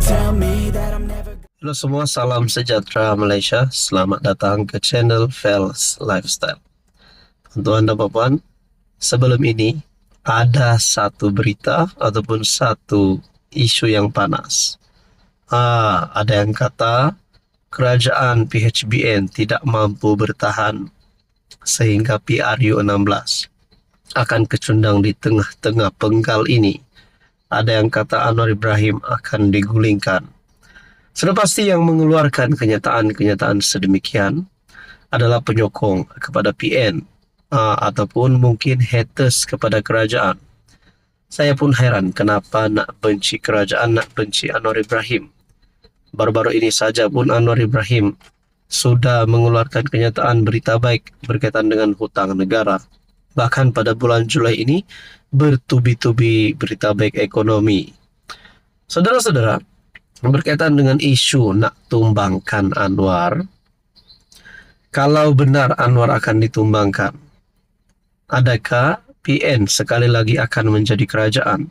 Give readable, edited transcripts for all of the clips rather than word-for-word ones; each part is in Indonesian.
tell me that I'm never. Halo semua, salam sejahtera Malaysia. Selamat datang ke channel Fels Lifestyle. Untuk Anda Bapak, sebelum ini ada satu berita ataupun satu isu yang panas. Ada yang kata kerajaan PHBN tidak mampu bertahan sehingga PRU16 akan kecundang di tengah-tengah penggal ini. Ada yang kata Anwar Ibrahim akan digulingkan. Sudah pasti yang mengeluarkan kenyataan-kenyataan sedemikian adalah penyokong kepada PN ataupun mungkin haters kepada kerajaan. Saya pun heran kenapa nak benci kerajaan, nak benci Anwar Ibrahim. Baru-baru ini saja pun Anwar Ibrahim sudah mengeluarkan kenyataan berita baik berkaitan dengan hutang negara. Bahkan pada bulan Julai ini bertubi-tubi berita baik ekonomi. Saudara-saudara, berkaitan dengan isu nak tumbangkan Anwar, kalau benar Anwar akan ditumbangkan, adakah PN sekali lagi akan menjadi kerajaan?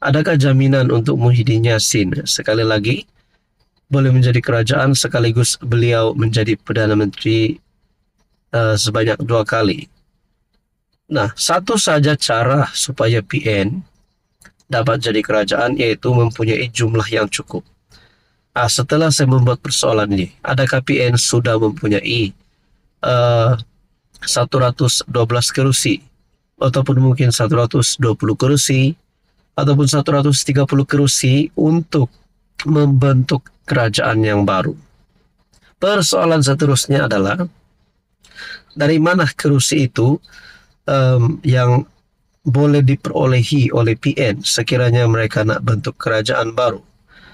Adakah jaminan untuk Muhyiddin Yassin sekali lagi boleh menjadi kerajaan sekaligus beliau menjadi Perdana Menteri sebanyak 2 kali? Nah, satu saja cara supaya PN dapat jadi kerajaan yaitu mempunyai jumlah yang cukup. Setelah saya membuat persoalan ini, adakah PN sudah mempunyai 112 kerusi ataupun mungkin 120 kerusi ataupun 130 kerusi untuk membentuk kerajaan yang baru? Persoalan seterusnya adalah dari mana kerusi itu yang boleh diperolehi oleh PN sekiranya mereka nak bentuk kerajaan baru.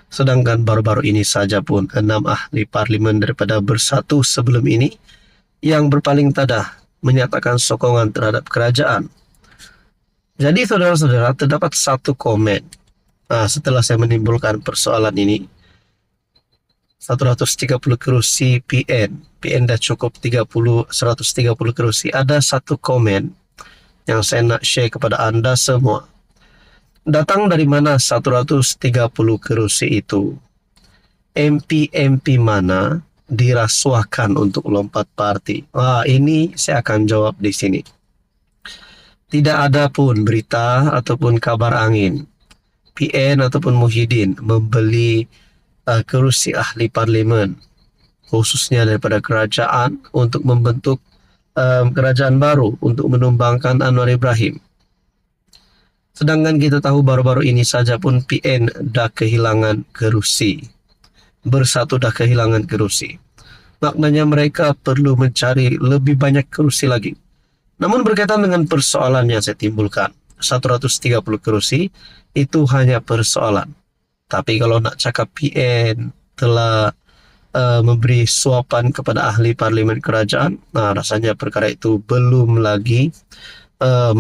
Sedangkan baru-baru ini saja pun 6 ahli parlimen daripada Bersatu sebelum ini yang berpaling tadah menyatakan sokongan terhadap kerajaan. Jadi saudara-saudara, terdapat satu komen setelah saya menimbulkan persoalan ini. 130 kerusi PN dah cukup 130 kerusi. Ada satu komen yang saya nak share kepada anda semua. Datang dari mana 130 kerusi itu? MP mana dirasuahkan untuk lompat parti? Ini saya akan jawab di sini. Tidak ada pun berita ataupun kabar angin PN ataupun Muhyiddin membeli kerusi ahli parlimen khususnya daripada kerajaan untuk membentuk kerajaan baru untuk menumbangkan Anwar Ibrahim. Sedangkan kita tahu baru-baru ini saja pun PN dah kehilangan kerusi. Bersatu dah kehilangan kerusi. Maknanya mereka perlu mencari lebih banyak kerusi lagi. Namun berkaitan dengan persoalan yang saya timbulkan, 130 kerusi itu hanya persoalan. Tapi kalau nak cakap PN telah memberi suapan kepada ahli parlimen kerajaan, rasanya perkara itu belum lagi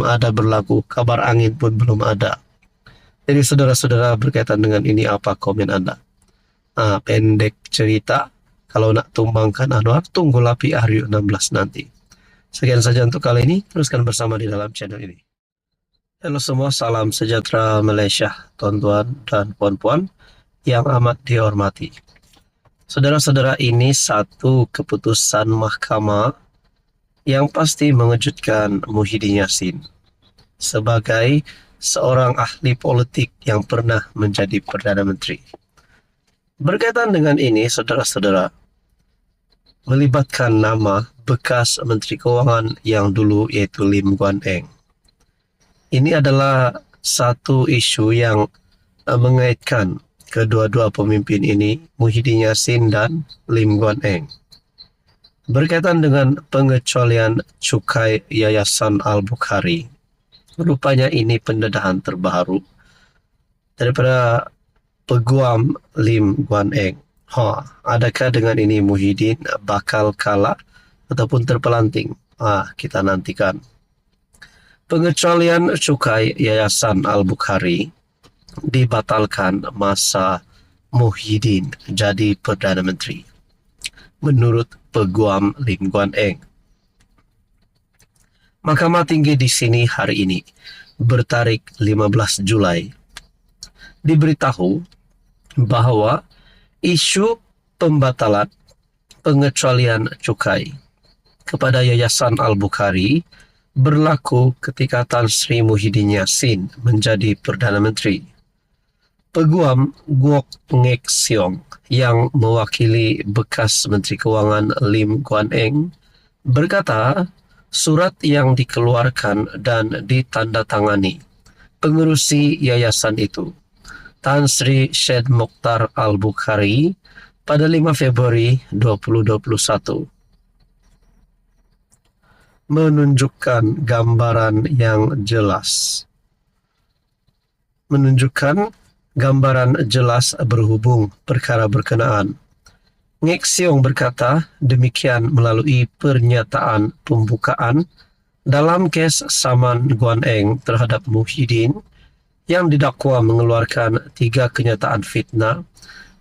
ada berlaku. Kabar angin pun belum ada. Jadi saudara-saudara, berkaitan dengan ini apa komen anda? Pendek cerita, kalau nak tumbangkan Anwar, tunggulah PRU16 nanti. Sekian saja untuk kali ini. Teruskan bersama di dalam channel ini. Halo semua, salam sejahtera Malaysia, tuan-tuan dan puan-puan yang amat dihormati. Saudara-saudara, ini satu keputusan mahkamah yang pasti mengejutkan Muhyiddin Yassin sebagai seorang ahli politik yang pernah menjadi Perdana Menteri. Berkaitan dengan ini, saudara-saudara, melibatkan nama bekas Menteri Keuangan yang dulu yaitu Lim Guan Eng. Ini adalah satu isu yang mengaitkan kedua-dua pemimpin ini, Muhyiddin Yassin dan Lim Guan Eng. Berkaitan dengan pengecualian cukai Yayasan Al-Bukhari. Rupanya ini pendedahan terbaru daripada peguam Lim Guan Eng. Adakah dengan ini Muhyiddin bakal kalah ataupun terpelanting? Kita nantikan. Pengecualian cukai Yayasan Al-Bukhari dibatalkan masa Muhyiddin jadi Perdana Menteri, menurut peguam Lim Guan Eng. Mahkamah Tinggi di sini hari ini bertarik 15 Julai diberitahu bahwa isu pembatalan pengecualian cukai kepada Yayasan Al-Bukhari berlaku ketika Tan Sri Muhyiddin Yassin menjadi Perdana Menteri. Peguam Guok Ngek Siong yang mewakili bekas Menteri Keuangan Lim Guan Eng berkata surat yang dikeluarkan dan ditandatangani pengerusi yayasan itu, Tan Sri Syed Mokhtar Al-Bukhari, pada 5 Februari 2021 menunjukkan gambaran yang jelas. Berhubung perkara berkenaan. Ngek Siong berkata demikian melalui pernyataan pembukaan dalam kes saman Guan Eng terhadap Muhyiddin yang didakwa mengeluarkan 3 kenyataan fitnah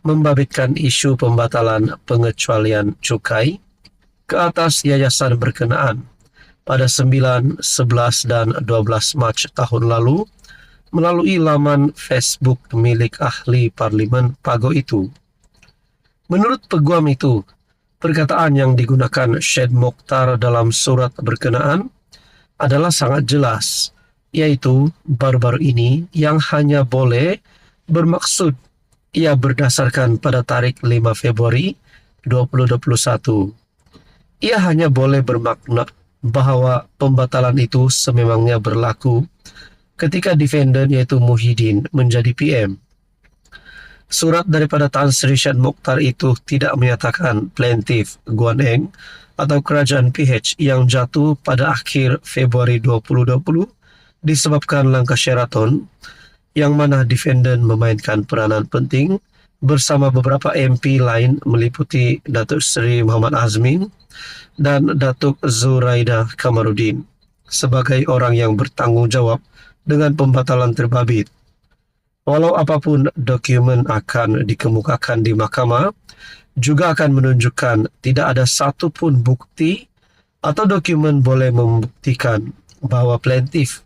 membabitkan isu pembatalan pengecualian cukai ke atas yayasan berkenaan pada 9, 11, dan 12 Mac tahun lalu melalui laman Facebook milik ahli parlimen Pago itu. Menurut peguam itu, perkataan yang digunakan Syed Mokhtar dalam surat berkenaan adalah sangat jelas, yaitu baru-baru ini yang hanya boleh bermaksud ia berdasarkan pada tarikh 5 Februari 2021. Ia hanya boleh bermakna bahwa pembatalan itu sememangnya berlaku ketika defendant yaitu Muhyiddin menjadi PM. Surat daripada Tan Sri Syed Mokhtar itu tidak menyatakan plaintiff Guan Eng atau kerajaan PH yang jatuh pada akhir Februari 2020 disebabkan langkah Sheraton yang mana defendant memainkan peranan penting bersama beberapa MP lain meliputi Datuk Seri Muhammad Azmin dan Datuk Zuraida Kamarudin sebagai orang yang bertanggung jawab dengan pembatalan terbabit. Walau apapun dokumen akan dikemukakan di mahkamah, juga akan menunjukkan tidak ada satu pun bukti atau dokumen boleh membuktikan bahwa plaintiff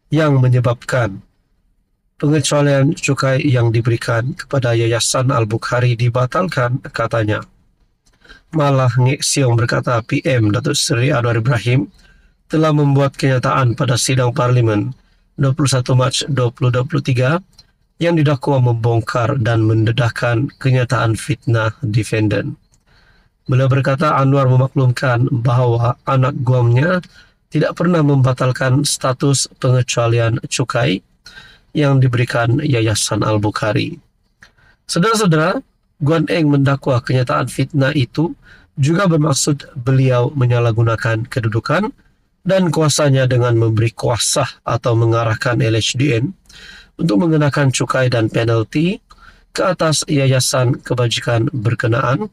yang menyebabkan pengecualian cukai yang diberikan kepada Yayasan Al-Bukhari dibatalkan, katanya. Malah Ngek Siong berkata PM Datuk Seri Anwar Ibrahim telah membuat kenyataan pada sidang parlimen 21 Mac 2023 yang didakwa membongkar dan mendedahkan kenyataan fitnah defendant. Beliau berkata Anwar memaklumkan bahawa anak guamnya tidak pernah membatalkan status pengecualian cukai yang diberikan Yayasan Al-Bukhari. Saudara-saudara, Guan Eng mendakwa kenyataan fitnah itu juga bermaksud beliau menyalahgunakan kedudukan dan kuasanya dengan memberi kuasa atau mengarahkan LHDN untuk mengenakan cukai dan penalti ke atas yayasan kebajikan berkenaan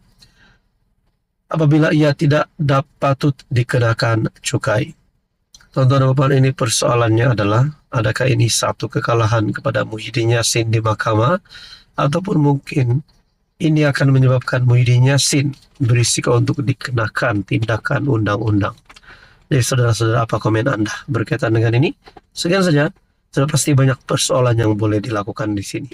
apabila ia tidak patut dikenakan cukai. Tuan-tuan dan puan, ini persoalannya adalah adakah ini satu kekalahan kepada Muhyiddin Yassin di mahkamah ataupun mungkin ini akan menyebabkan Muhyiddin Yassin berisiko untuk dikenakan tindakan undang-undang. Jadi saudara-saudara, apa komen Anda berkaitan dengan ini? Sekian saja, sudah pasti banyak persoalan yang boleh dilakukan di sini.